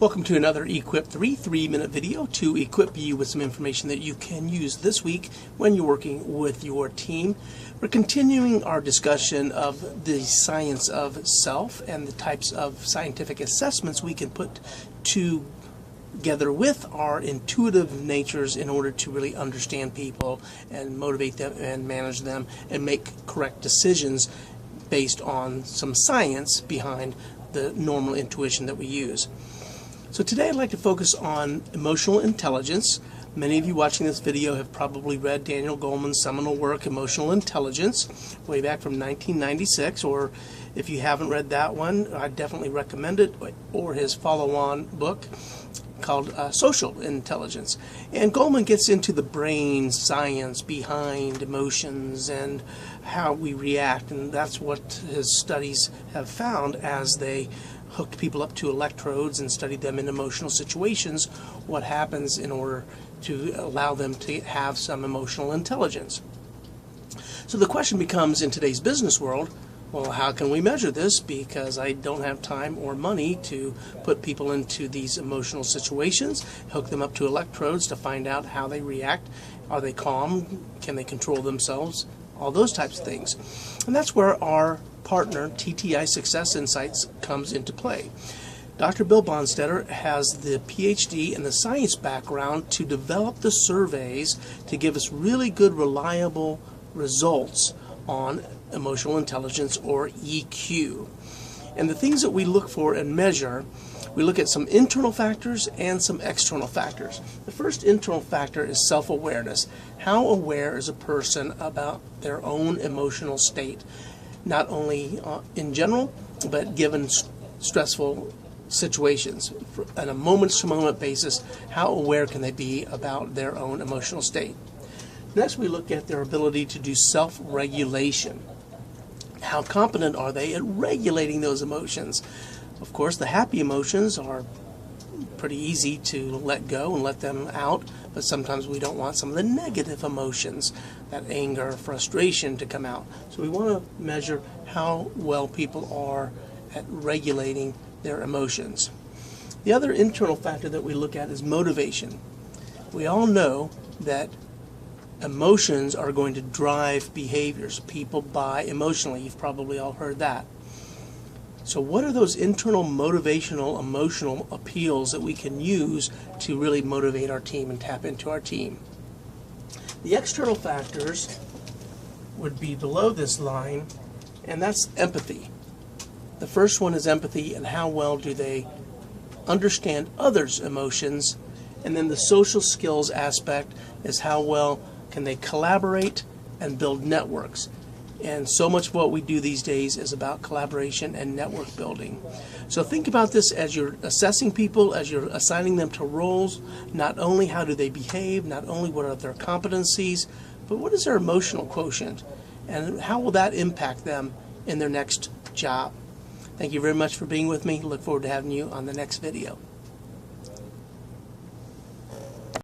Welcome to another Equip 3-minute video to equip you with some information that you can use this week when you're working with your team. We're continuing our discussion of the science of self and the types of scientific assessments we can put together with our intuitive natures in order to really understand people and motivate them and manage them and make correct decisions based on some science behind the normal intuition that we use. So today I'd like to focus on emotional intelligence. Many of you watching this video have probably read Daniel Goleman's seminal work, Emotional Intelligence, way back from 1996, or if you haven't read that one, I definitely recommend it, or his follow-on book called Social Intelligence. And Goleman gets into the brain science behind emotions and how we react, and that's what his studies have found as they hooked people up to electrodes and studied them in emotional situations, what happens in order to allow them to have some emotional intelligence. So the question becomes, in today's business world, well, how can we measure this? Because I don't have time or money to put people into these emotional situations, hook them up to electrodes to find out how they react. Are they calm? Can they control themselves? All those types of things. And that's where our partner, TTI Success Insights, comes into play. Dr. Bill Bonstetter has the PhD and the science background to develop the surveys to give us really good, reliable results on emotional intelligence, or EQ. And the things that we look for and measure, we look at some internal factors and some external factors. The first internal factor is self-awareness. How aware is a person about their own emotional state? Not only in general, but given stressful situations. On a moment-to-moment basis, how aware can they be about their own emotional state? Next, we look at their ability to do self-regulation. How competent are they at regulating those emotions? Of course, the happy emotions are pretty easy to let go and let them out, but sometimes we don't want some of the negative emotions, that anger, frustration, to come out. So we want to measure how well people are at regulating their emotions. The other internal factor that we look at is motivation. We all know that emotions are going to drive behaviors. People buy emotionally. You've probably all heard that. So what are those internal motivational, emotional appeals that we can use to really motivate our team and tap into our team? The external factors would be below this line, and that's empathy. The first one is empathy, and how well do they understand others' emotions. And then the social skills aspect is how well can they collaborate and build networks. And so much of what we do these days is about collaboration and network building. So think about this as you're assessing people, as you're assigning them to roles. Not only how do they behave, not only what are their competencies, but what is their emotional quotient? And how will that impact them in their next job? Thank you very much for being with me. Look forward to having you on the next video.